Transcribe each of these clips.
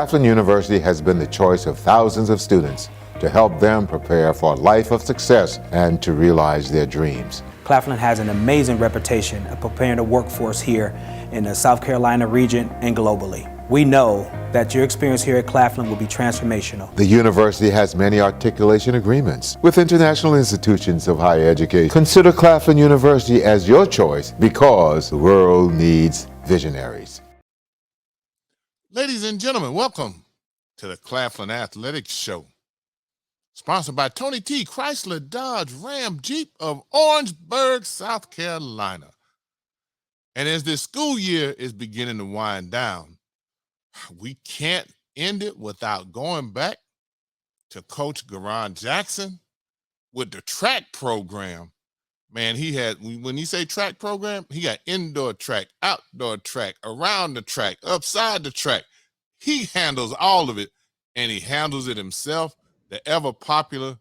Claflin University has been the choice of thousands of students to help them prepare for a life of success and to realize their dreams. Claflin has an amazing reputation of preparing the workforce here in the South Carolina region and globally. We know that your experience here at Claflin will be transformational. The university has many articulation agreements with international institutions of higher education. Consider Claflin University as your choice because the world needs visionaries. Ladies and gentlemen, welcome to the Claflin Athletics Show. Sponsored by Tony T. Chrysler Dodge Ram Jeep of Orangeburg, South Carolina. And as this school year is beginning to wind down, we can't end it without going back to Coach Garon Jackson with the track program. Man, he had, when you say track program, he got indoor track, outdoor track, around the track, upside the track. He handles all of it, and he handles it himself. The ever popular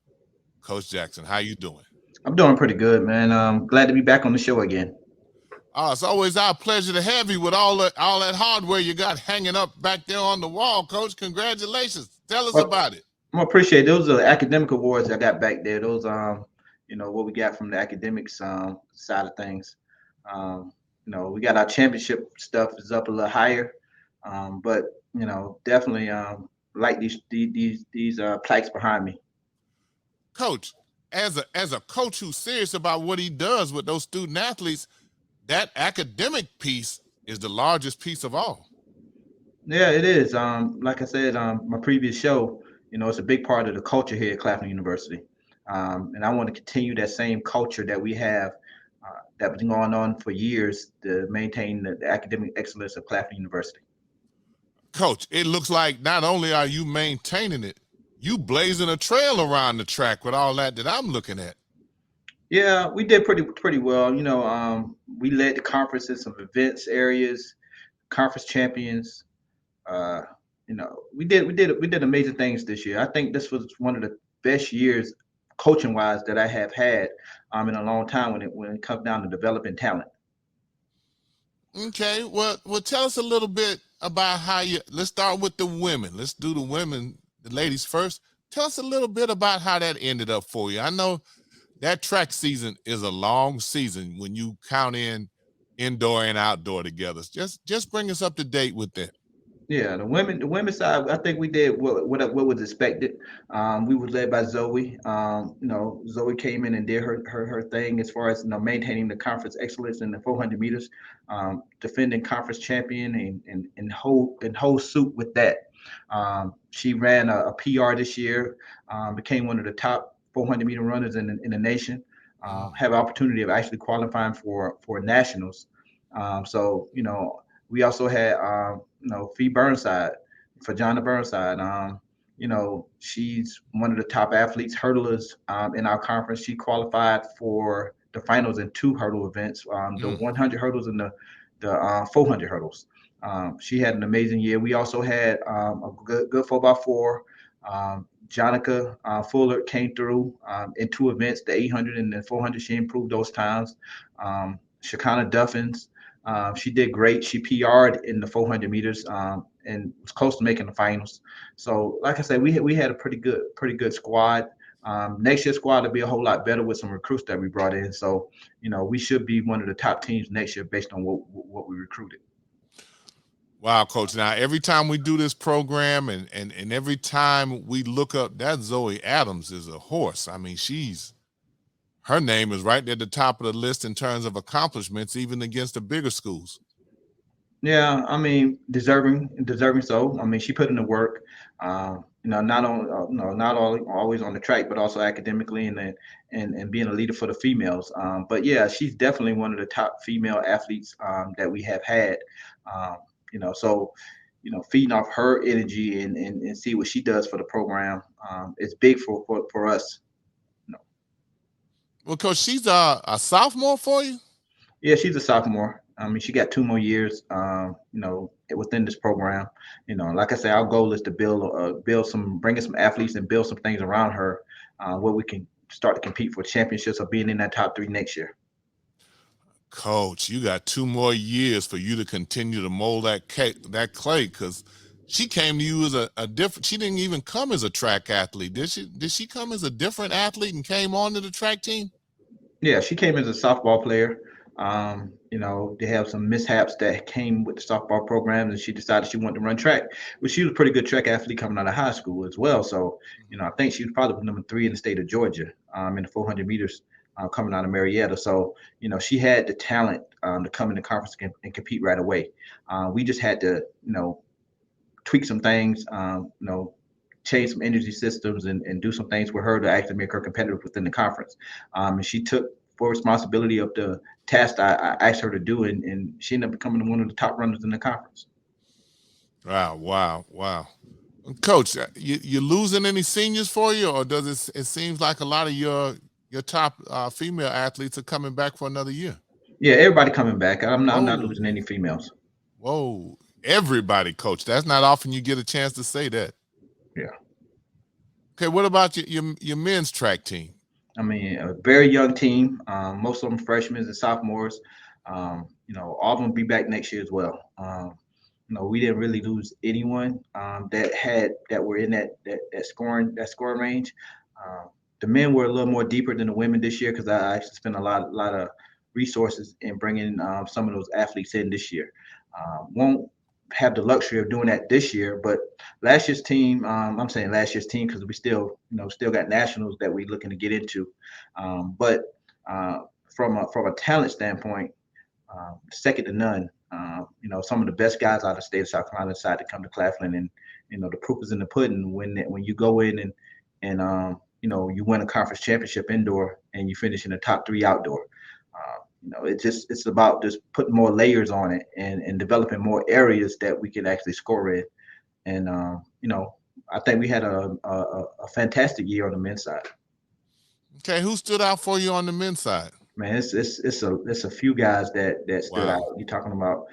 Coach Jackson. How you doing? I'm doing pretty good, man. Glad to be back on the show again. It's always our pleasure to have you with all that hardware you got hanging up back there on the wall, Coach. Congratulations. Tell us about it. I appreciate it. Those are the academic awards I got back there. Those, what we got from the academics side of things. We got our championship stuff is up a little higher, but definitely like these plaques behind me. Coach, as a coach who's serious about what he does with those student athletes, that academic piece is the largest piece of all. Yeah, it is. Like I said, my previous show, it's a big part of the culture here at Claflin University. And I want to continue that same culture that we have that's been going on for years to maintain the academic excellence of Claflin University. Coach, it looks like not only are you maintaining it, you blazing a trail around the track with all that I'm looking at. Yeah, we did pretty well. We led the conference in some events areas, conference champions. We did amazing things this year. I think this was one of the best years coaching wise that I have had in a long time when it comes down to developing talent. Okay, well, tell us a little bit about let's start with the women. Let's do the ladies first. Tell us a little bit about how that ended up for you. I know that track season is a long season when you count in indoor and outdoor together. Just bring us up to date with that. Yeah, the women's side, I think we did what was expected. We were led by Zoe. Zoe came in and did her thing as far as maintaining the conference excellence in the 400 meters, defending conference champion and whole suit with that. She ran a PR this year, became one of the top 400 meter runners in the nation. Have an opportunity of actually qualifying for nationals. We also had Fee Burnside, Fajana Burnside. She's one of the top athletes, hurdlers in our conference. She qualified for the finals in 2 hurdle events, the 100 hurdles and the 400 hurdles. She had an amazing year. We also had a good 4x4. Jonica Fuller came through in 2 events, the 800 and the 400. She improved those times. Shakana Duffins, she did great. She PR'd in the 400 meters and was close to making the finals. So, like I said, we had a pretty good squad. Next year's squad will be a whole lot better with some recruits that we brought in. So, we should be one of the top teams next year based on what we recruited. Wow, Coach. Now, every time we do this program and every time we look up, that Zoe Adams is a horse. I mean, her name is right at the top of the list in terms of accomplishments, even against the bigger schools. Yeah, I mean, deserving so. I mean, she put in the work, not always on the track, but also academically and being a leader for the females. But yeah, she's definitely one of the top female athletes that we have had. Feeding off her energy and see what she does for the program is big for us. Well, Coach, she's a sophomore for you? Yeah, she's a sophomore. I mean, she got 2 more years, within this program. Like I say, our goal is to bring in some athletes and build some things around her where we can start to compete for championships or being in that top 3 next year. Coach, you got 2 more years for you to continue to mold that clay because she came to you as a different. She didn't even come as a track athlete, did she? Did she come as a different athlete and came on to the track team? Yeah, she came as a softball player. They have some mishaps that came with the softball program, and she decided she wanted to run track. But she was a pretty good track athlete coming out of high school as well. So, I think she was probably number 3 in the state of Georgia in the 400 meters coming out of Marietta. So, she had the talent to come in the conference and compete right away. We just had to, tweak some things, change some energy systems and do some things with her to actually make her competitive within the conference. And she took full responsibility of the task I asked her to do, and she ended up becoming one of the top runners in the conference. Wow. Coach, you losing any seniors for you, or does it seems like a lot of your top female athletes are coming back for another year? Yeah, everybody coming back. I'm not Whoa. losing any females. Whoa, everybody, Coach. That's not often you get a chance to say that. Yeah. Okay, what about your men's track team? I mean, a very young team. Most of them freshmen and sophomores. All of them be back next year as well. We didn't really lose anyone that were in that scoring range. The men were a little more deeper than the women this year because I actually spent a lot of resources in bringing some of those athletes in this year. Won't have the luxury of doing that this year, but last year's team, I'm saying last year's team because we still got nationals that we're looking to get into. But from a talent standpoint, second to none. Some of the best guys out of the state of South Carolina decided to come to Claflin, and the proof is in the pudding when you go in and you win a conference championship indoor and you finish in the top 3 outdoor. It's about just putting more layers on it and developing more areas that we can actually score in. And I think we had a fantastic year on the men's side. Okay, who stood out for you on the men's side? Man, it's a few guys that stood out. You're talking about,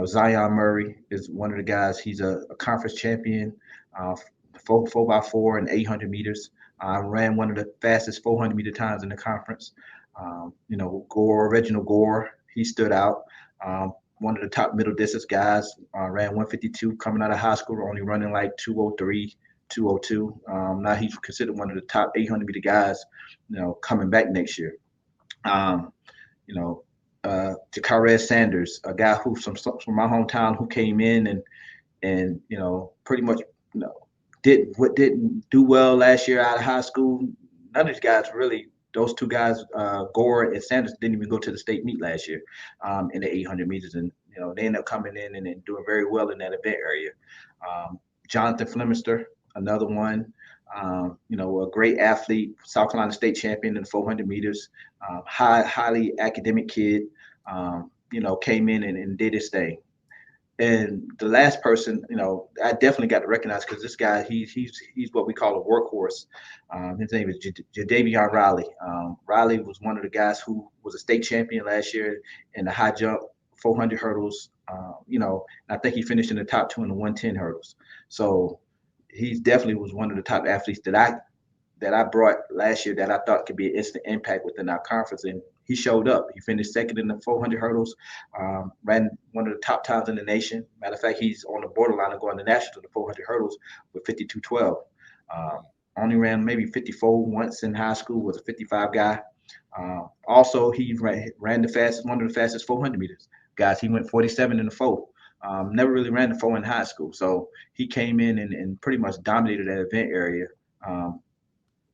Zion Murray is one of the guys. He's a conference champion, 4x4 and 800 meters. Ran one of the fastest 400 meter times in the conference. Reginald Gore, he stood out. One of the top middle distance guys, ran 152 coming out of high school, only running like 203, 202. Now he's considered one of the top 800 meter guys, coming back next year. Jacarez Sanders, a guy who's from my hometown who came in and pretty much didn't do well last year out of high school. None of these guys really. Those 2 guys, Gore and Sanders, didn't even go to the state meet last year in the 800 meters, and they ended up coming in and doing very well in that event area. Jonathan Flemister, another one. A great athlete, South Carolina state champion in the 400 meters, highly academic kid, came in and did his thing. And the last person, I definitely got to recognize because this guy, he's what we call a workhorse. His name is Jadavion Riley. Riley was one of the guys who was a state champion last year in the high jump, 400 hurdles. I think he finished in the top 2 in the 110 hurdles. So he definitely was one of the top athletes that I brought last year that I thought could be an instant impact within our conference. And he showed up. He finished second in the 400 hurdles, ran one of the top times in the nation. Matter of fact, he's on the borderline of going to national to the 400 hurdles with 52.12. Only ran maybe 54 once in high school, was a 55 guy. Also, he ran one of the fastest 400 meters guys. He went 47 in the 4. Never really ran the 4 in high school. So he came in and pretty much dominated that event area.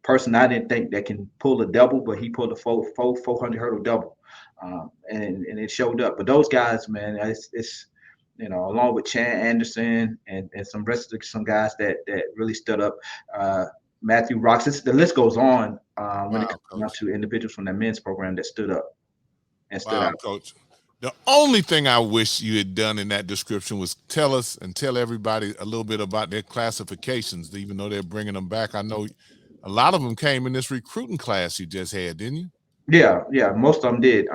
Person I didn't think that can pull a double, but he pulled a 400 hurdle double, and it showed up. But those guys, man, it's along with Chan Anderson and some rest of some guys that really stood up. Matthew Rocks. The list goes on when it comes down to individuals from that men's program that stood up and stood out. Coach. The only thing I wish you had done in that description was tell everybody a little bit about their classifications, even though they're bringing them back. I know a lot of them came in this recruiting class you just had, didn't you? Yeah, most of them did.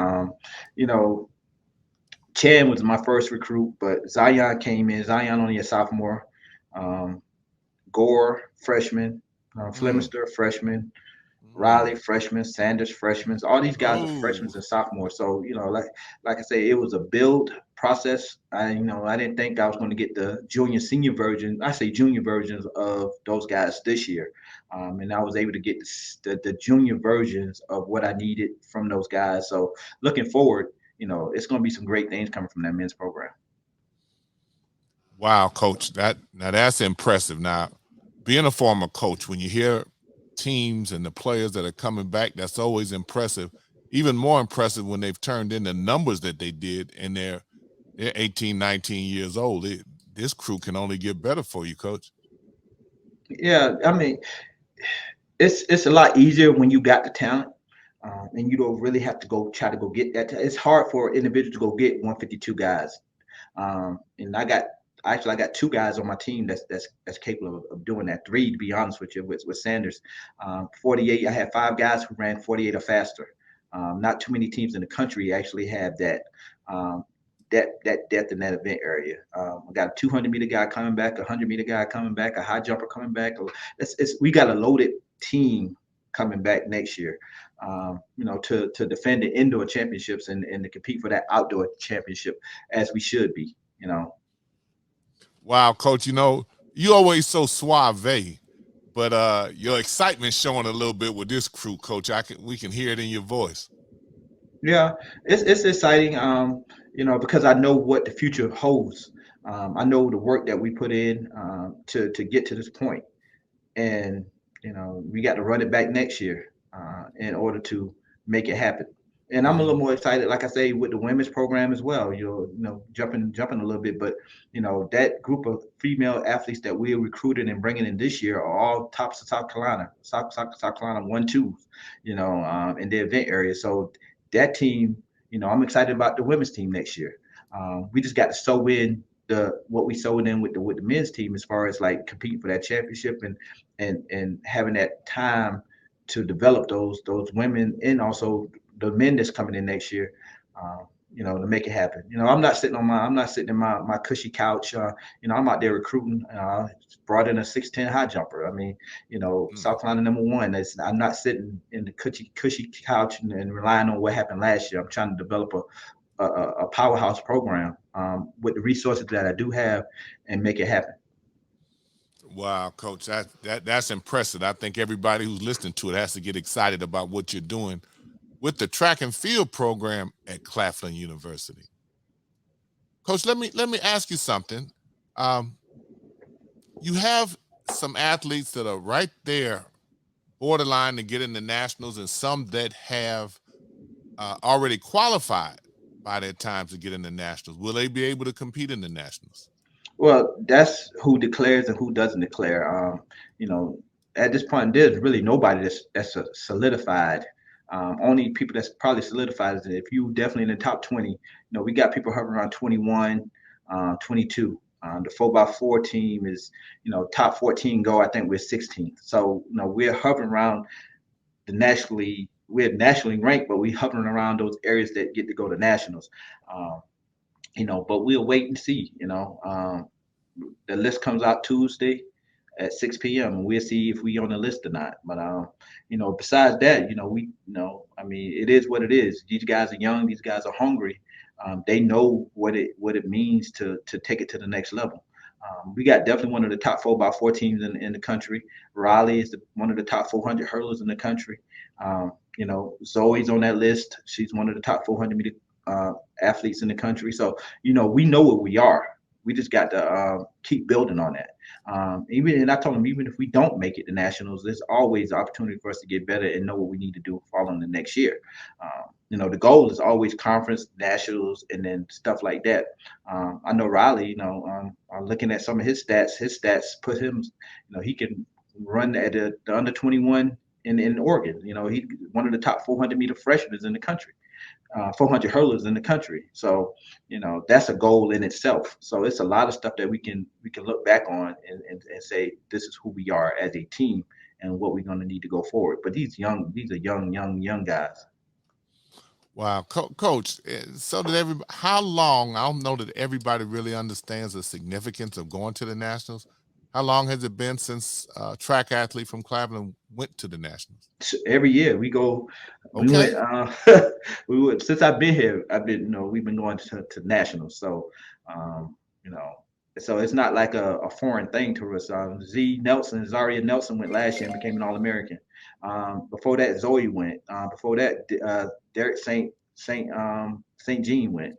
Chan was my first recruit, but Zion came in. Zion only a sophomore. Gore, freshman. Flemister, freshman. Riley freshman, Sanders freshmen. All these guys are freshmen Oh, and sophomores. So like I say, it was a build process. I didn't think I was going to get the junior senior version. I say junior versions of those guys this year, and I was able to get the junior versions of what I needed from those guys. So looking forward, it's going to be some great things coming from that men's program. wow, coach. That's impressive. Now, being a former coach, when you hear teams and the players that are coming back, that's always impressive. Even more impressive when they've turned in the numbers that they did and they're 18, 19 years old. This crew can only get better for you, coach. Yeah, I mean, it's a lot easier when you got the talent, and you don't really have to go try to go get that. It's hard for individuals to go get 152 guys. And I got two guys on my team that's capable of doing that. Three, to be honest with you, with Sanders. 48. I had five guys who ran 48 or faster. Not too many teams in the country actually have that. That depth in that event area. I got a 200-meter guy coming back, a 100-meter guy coming back, a high jumper coming back. We got a loaded team coming back next year. To defend the indoor championships and to compete for that outdoor championship as we should be. Wow, coach. You always so suave, but your excitement showing a little bit with this crew, coach. We can hear it in your voice. Yeah, it's exciting. Because I know what the future holds. I know the work that we put in to get to this point, and we got to run it back next year in order to make it happen. And I'm a little more excited, like I say, with the women's program as well. Jumping a little bit, but that group of female athletes that we are recruiting and bringing in this year are all tops of South Carolina, South Carolina 1-2s, in the event area. So that team, I'm excited about the women's team next year. We just got to sew in what we sewed in with the men's team as far as like competing for that championship and having that time to develop those women and also the men that's coming in next year, to make it happen. I'm not sitting in my cushy couch. I'm out there recruiting. Brought in a 6'10" high jumper. I mean, South Carolina #1. I'm not sitting in the cushy couch and relying on what happened last year. I'm trying to develop a powerhouse program with the resources that I do have and make it happen. Wow, coach, that's impressive. I think everybody who's listening to it has to get excited about what you're doing with the track and field program at Claflin University. Coach, let me ask you something. Um, you have some athletes that are right there, borderline to get in the nationals, and some that have already qualified by their time to get in the nationals. Will they be able to compete in the nationals? Well, that's who declares and who doesn't declare. At this point, there's really nobody that's solidified. Only people that's probably solidified is if you definitely in the top 20. We got people hovering around 21, 22. The 4x4 team is, top 14 go. I think we're 16th. So, we're hovering around we're nationally ranked, but we're hovering around those areas that get to go to nationals. Um, but we'll wait and see. The list comes out Tuesday at 6 p.m. and we'll see if we on the list or not. But besides that, I mean, it is what it is. These guys are young. These guys are hungry. They know what it means to take it to the next level. We got definitely one of the top 4x4 teams in the country. Raleigh is one of the top 400 hurlers in the country. Zoe's on that list. She's one of the top 400-meter athletes in the country. So, we know what we are. We just got to keep building on that. And I told them, even if we don't make it to nationals, there's always an opportunity for us to get better and know what we need to do following the next year. The goal is always conference, nationals, and then stuff like that. I know Riley, I'm looking at some of his stats. His stats put him, he can run at the under 21 in Oregon. He's one of the top 400-meter freshmen in the country. 400 hurlers in the country. So, that's a goal in itself. So it's a lot of stuff that we can look back on and say, this is who we are as a team and what we're going to need to go forward. But these are young guys. Wow, coach. So that how long? I don't know that everybody really understands the significance of going to the nationals. How long has it been since track athlete from Claflin went to the nationals? Every year we go. We went. Okay. We would since I've been here. I've been. We've been going to nationals. So, um, you know, so it's not like a foreign thing to us. Zaria Nelson went last year and became an All-American. Before that, Zoe went. Before that, Derek Saint Jean went.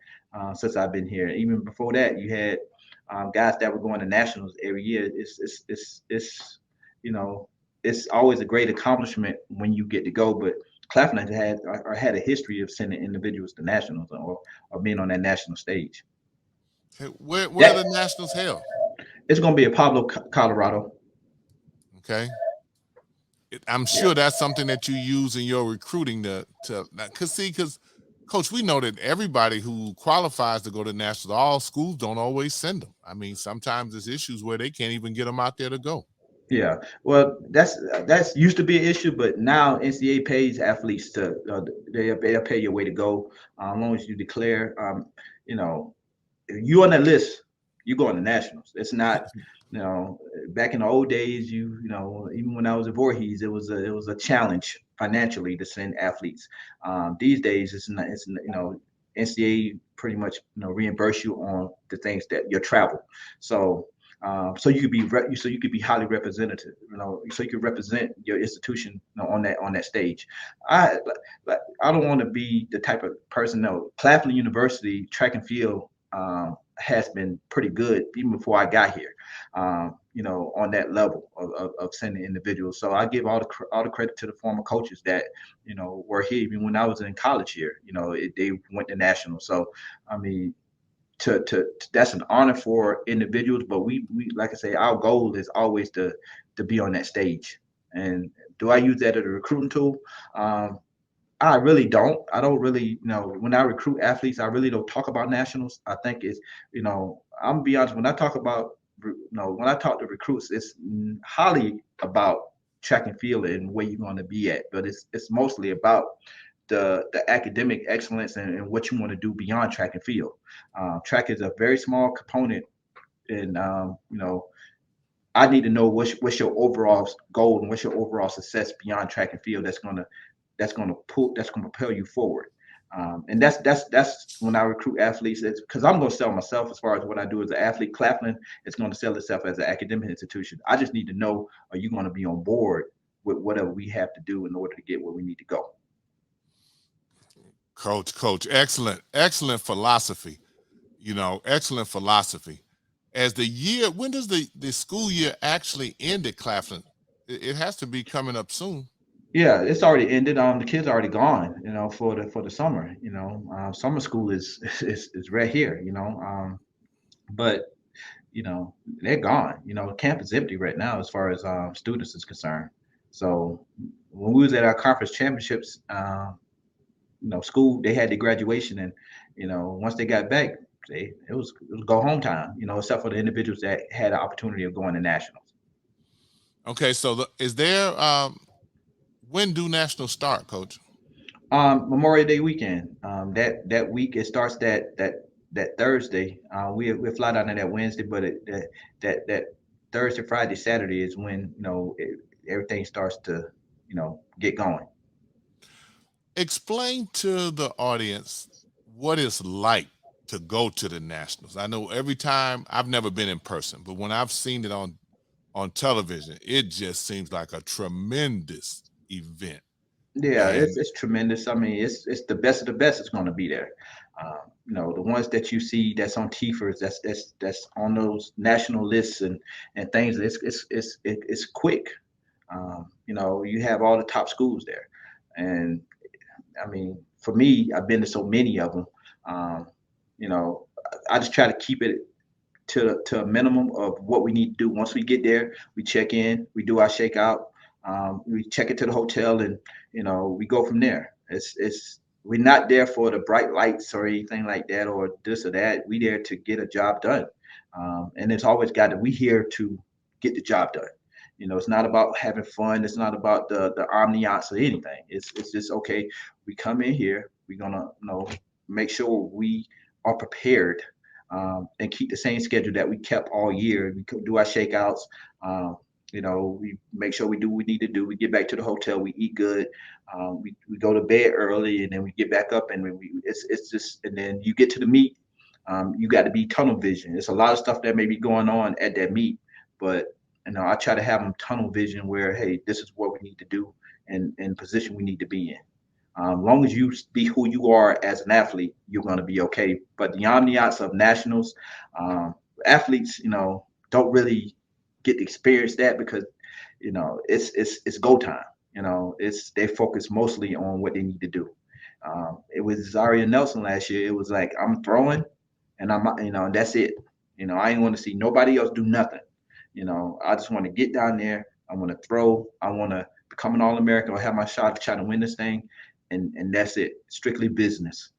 Since I've been here, even before that, you had guys that were going to nationals every year. It's you know it's always a great accomplishment when you get to go. But Claflin had a history of sending individuals to nationals or being on that national stage. Where are That the nationals held? it's going to be in Pablo, Colorado. Okay. I'm Yeah, sure that's something that you use in your recruiting because coach, we know that everybody who qualifies to go to nationals, all schools don't always send them. I mean, sometimes there's issues where they can't even get them out there to go. yeah. Well, that's used to be an issue, but now NCAA pays athletes to they'll pay your way to go as long as you declare. You know, if you on that list, you go on the nationals. It's not, back in the old days, even when I was at Voorhees, it was a challenge financially to send athletes. These days, it's not. NCAA pretty much reimburse you on the things that your travel. So. So you could be highly representative, so you could represent your institution, on that stage. I I don't want to be the type of person. No, Claflin University track and field has been pretty good even before I got here. On that level of sending individuals. So I give all the credit to the former coaches that were here even when I was in college here. They went to national. So I mean, to that's an honor for individuals. But we like I say, our goal is always to be on that stage. And do I use that as a recruiting tool? I really don't. I don't really, when I recruit athletes, I really don't talk about nationals. I think it's, I'm gonna be honest, when I talk about, when I talk to recruits, it's highly about track and field and where you're going to be at. But it's mostly about the academic excellence and what you want to do beyond track and field. Track is a very small component, and I need to know what's your overall goal and what's your overall success beyond track and field that's gonna propel you forward. And that's when I recruit athletes. It's because I'm gonna sell myself as far as what I do as an athlete. Claflin is going to sell itself as an academic institution. I just need to know, are you going to be on board with whatever we have to do in order to get where we need to go? Coach, excellent philosophy. Excellent philosophy. When does the school year actually end at Claflin? It has to be coming up soon. Yeah, it's already ended. The kids are already gone, for the summer. Summer school is right here, but they're gone. The camp is empty right now as far as students is concerned. So when we was at our conference championships, school, they had the graduation, and once they got back, it was go home time. Except for the individuals that had the opportunity of going to nationals. Okay, so is there when do nationals start, Coach? Memorial Day weekend. That week it starts that Thursday. We fly down there that Wednesday, but that Thursday, Friday, Saturday is when everything starts to get going. Explain to the audience what it's like to go to the nationals. I know every time, I've never been in person, but when I've seen it on television, it just seems like a tremendous event. Yeah, it's And it's tremendous. I mean, it's the best of the best is going to be there. The ones that you see that's on TFers, that's on those national lists and things. It's quick. You have all the top schools there, and I mean, for me, I've been to so many of them. Um, you know, I just try to keep it to a minimum of what we need to do. Once we get there, we check in, we do our shakeout, we check it to the hotel, and we go from there. It's we're not there for the bright lights or anything like that or this or that. We there to get a job done, and it's always got to we here to get the job done. It's not about having fun. It's not about the ambiance or anything. It's just okay. We come in here. We're gonna make sure we are prepared and keep the same schedule that we kept all year. We could do our shakeouts. We make sure we do what we need to do. We get back to the hotel, we eat good, we go to bed early, and then we get back up, and it's just, and then you get to the meet. You got to be tunnel vision. There's a lot of stuff that may be going on at that meet, but I try to have them tunnel vision where, hey, this is what we need to do and position we need to be in. Long as you be who you are as an athlete, you're going to be okay. But the ambiance of nationals, athletes, don't really get to experience that because, it's go time. They focus mostly on what they need to do. It was Zaria Nelson last year. It was like, I'm throwing, and and that's it. I ain't want to see nobody else do nothing. I just want to get down there. I want to throw. I want to become an All-American or have my shot to try to win this thing. And that's it. Strictly business.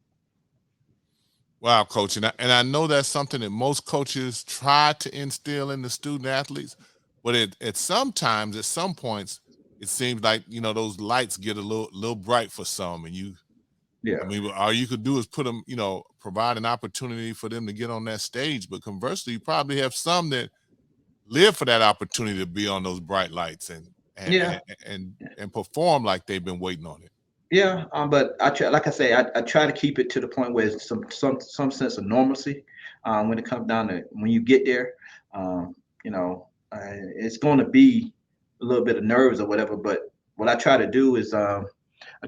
Wow, Coach. And I know that's something that most coaches try to instill in the student athletes, but at some points, it seems like, those lights get a little bright for some. And Yeah. I mean, all you could do is put them, provide an opportunity for them to get on that stage. But conversely, you probably have some that live for that opportunity to be on those bright lights and perform like they've been waiting on it. Yeah, but I try, like I say, I try to keep it to the point where it's some sense of normalcy. When it comes down to when you get there, it's going to be a little bit of nerves or whatever. But what I try to do is I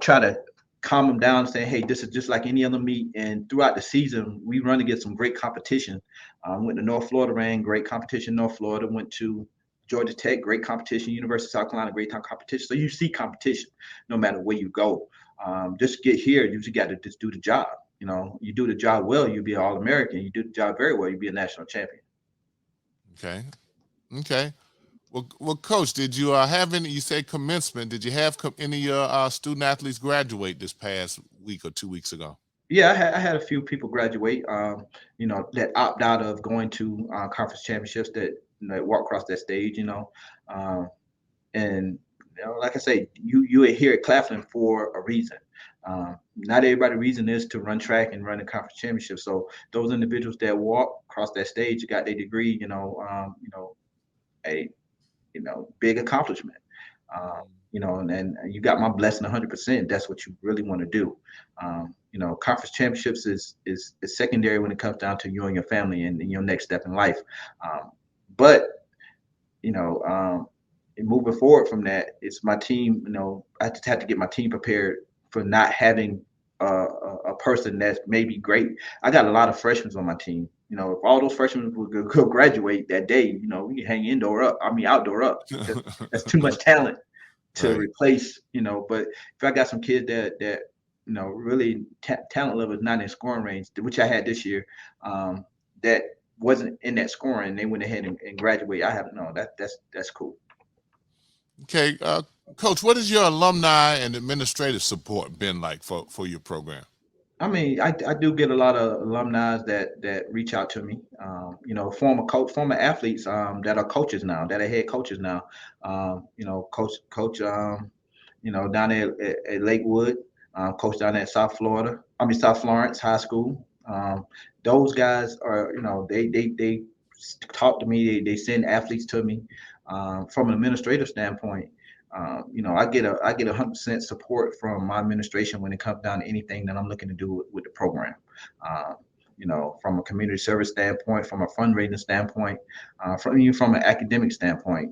try to calm them down, saying, "Hey, this is just like any other meet." And throughout the season, we run against some great competition. Went to North Florida, ran great competition. North Florida went to Georgia Tech, great competition. University of South Carolina, great competition. So you see competition no matter where you go. Just get here, you just got to just do the job. You do the job well, you'll be an All-American. You do the job very well, you'll be a national champion. Okay. Well, Coach, did you have any? You say commencement. Did you have any of your student athletes graduate this past week or 2 weeks ago? Yeah, I had a few people graduate. That opt out of going to conference championships that walk across that stage. And like I say, you are here at Claflin for a reason. Not everybody's reason is to run track and run a conference championship. So those individuals that walk across that stage got their degree, a big accomplishment. And you got my blessing 100%. That's what you really want to do. Conference championships is secondary when it comes down to you and your family and your next step in life. But and moving forward from that, it's my team. I just have to get my team prepared for not having a person that's maybe great. I got a lot of freshmen on my team. If all those freshmen would go graduate that day, we can hang outdoor up. That's too much talent to replace. But if I got some kids that really talent level is not in scoring range, which I had this year, that wasn't in that scoring, they went ahead and graduate. That's cool. Okay, Coach, what has your alumni and administrative support been like for your program? I mean, I do get a lot of alumni that reach out to me. Former athletes that are coaches now, that are head coaches now. Coach, down there at Lakewood, coach down there at South Florence High School. Those guys are, they talk to me. They send athletes to me. From an administrative standpoint, I get 100% support from my administration when it comes down to anything that I'm looking to do with the program. From a community service standpoint, from a fundraising standpoint, from an academic standpoint,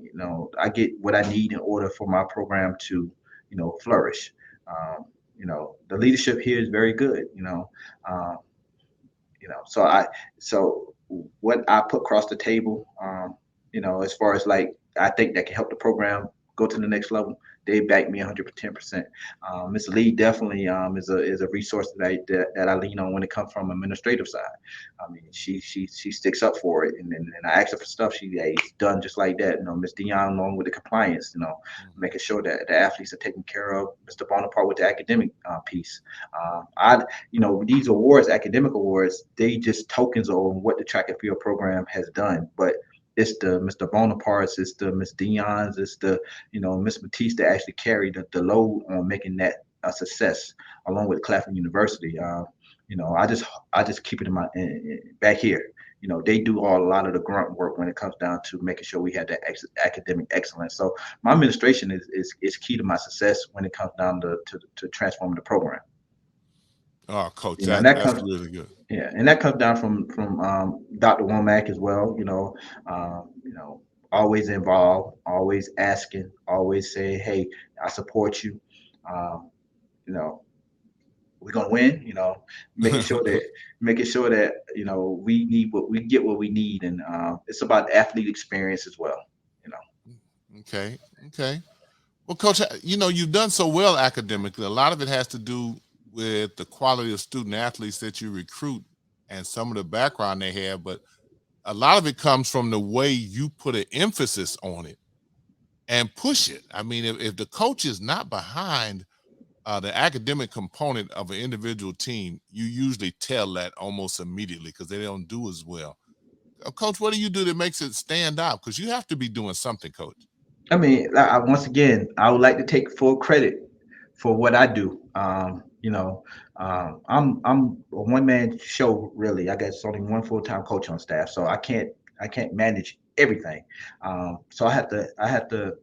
I get what I need in order for my program to, flourish. The leadership here is very good. So what I put across the table, as far as like, I think that can help the program go to the next level. They back me 110%. Ms. Lee definitely is a resource that I lean on when it comes from administrative side. I mean, she sticks up for it, and I ask her for stuff. She's done just like that. Ms. Dion along with the compliance, making sure that the athletes are taken care of. Mr. Bonaparte with the academic piece. These awards, academic awards, they just tokens on what the track and field program has done, but it's the Mr. Bonaparte's, it's the Miss Dion's, it's the Miss Matisse that actually carry the load on making that a success, along with Claflin University. I just keep it in my back here. They do a lot of the grunt work when it comes down to making sure we have that academic excellence. So my administration is key to my success when it comes down to transforming the program. Oh, coach, And that that that's comes really good. yeah, and that comes down from Dr. Womack as well. Always involved, always asking, always say, "Hey, I support you." Um, you know, we're gonna win. Making sure that we get what we need, and it's about athlete experience as well. You know. Okay, okay. Well, coach, you've done so well academically. A lot of it has to do with the quality of student athletes that you recruit and some of the background they have, but a lot of it comes from the way you put an emphasis on it and push it. I mean, if the coach is not behind the academic component of an individual team, you usually tell that almost immediately because they don't do as well. Coach, what do you do that makes it stand out? Because you have to be doing something, coach. I mean, once again, I would like to take full credit for what I do. I'm a one man show really. I guess only one full time coach on staff, so I can't manage everything. So I have to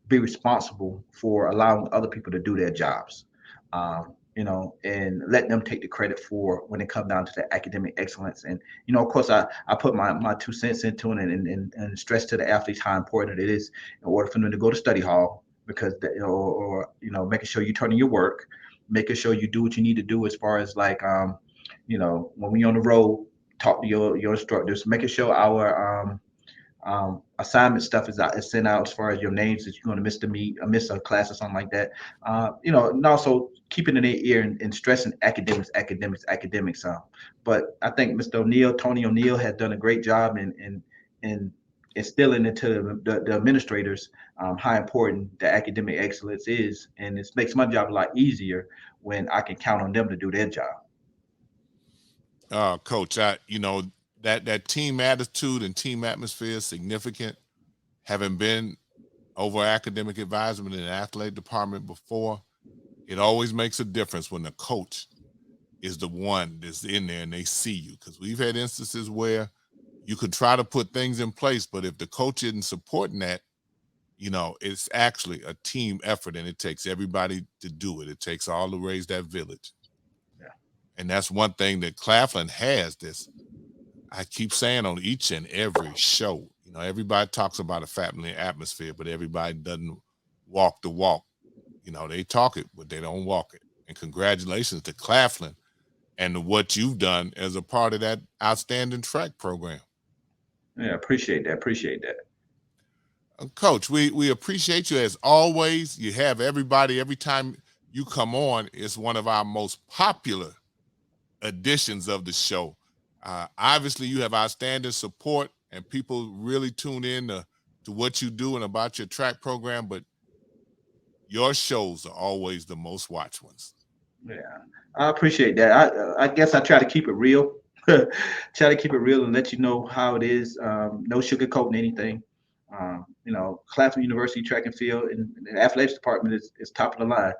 be responsible for allowing other people to do their jobs. And let them take the credit for when it comes down to the academic excellence. And of course, I put my 2 cents into it and stress to the athletes how important it is in order for them to go to study hall because making sure you're turning your work, making sure you do what you need to do as far as like when we on the road, talk to your instructors, making sure our assignment stuff is sent out as far as your names that you're going to miss the meet or miss a class or something like that. And also keeping in their ear and stressing academics, academics, academics. But I think Mr. Tony O'Neill, has done a great job in instilling into the administrators how important the academic excellence is, and it makes my job a lot easier when I can count on them to do their job. Coach, that team attitude and team atmosphere is significant. Having been over academic advisement in the athletic department before, it always makes a difference when the coach is the one that's in there and they see you. Because we've had instances where you could try to put things in place, but if the coach isn't supporting that, it's actually a team effort and it takes everybody to do it. It takes all to raise that village. Yeah. And that's one thing that Claflin has this. I keep saying on each and every show, everybody talks about a family atmosphere, but everybody doesn't walk the walk. They talk it, but they don't walk it. And congratulations to Claflin and what you've done as a part of that outstanding track program. Yeah, appreciate that. Appreciate that. Coach, we appreciate you as always. You have everybody every time you come on. It's one of our most popular editions of the show. Obviously, you have outstanding support, and people really tune in to what you do and about your track program. But your shows are always the most watched ones. Yeah, I appreciate that. I guess I try to keep it real. Try to keep it real and let you know how it is. No sugarcoating anything. Claflin University track and field and the athletics department is top of the line.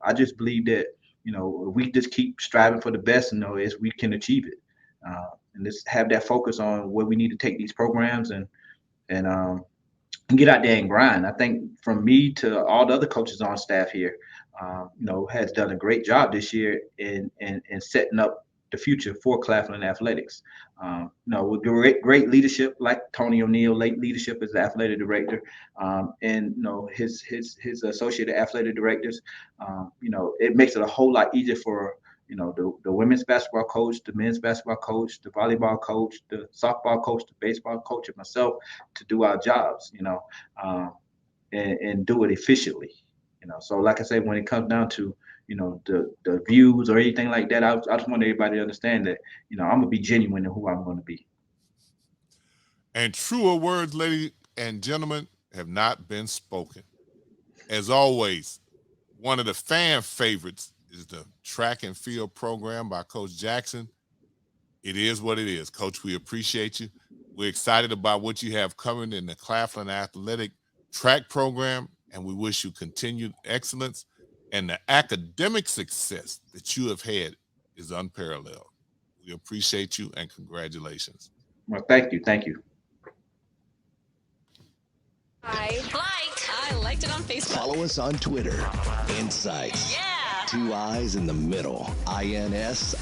I just believe that if we just keep striving for the best and know is we can achieve it. And just have that focus on where we need to take these programs and get out there and grind. I think from me to all the other coaches on staff here, has done a great job this year in setting up the future for Claflin athletics. With great leadership like Tony O'Neill, late leadership as the athletic director, and his associated athletic directors. It makes it a whole lot easier for the women's basketball coach, the men's basketball coach, the volleyball coach, the softball coach, the baseball coach, and myself to do our jobs, and do it efficiently. So like I said, when it comes down to the views or anything like that, I just want everybody to understand that I'm gonna be genuine in who I'm gonna be. And truer words, ladies and gentlemen, have not been spoken. As always, one of the fan favorites is the track and field program by Coach Jackson. It is what it is. Coach, we appreciate you. We're excited about what you have coming in the Claflin Athletic Track Program, and we wish you continued excellence and the academic success that you have had is unparalleled. We appreciate you and congratulations. Well, thank you. Thank you. I liked it on Facebook. Follow us on Twitter. INSiiGHTS. Yeah. 2 I's in the middle. INSiiGHTS.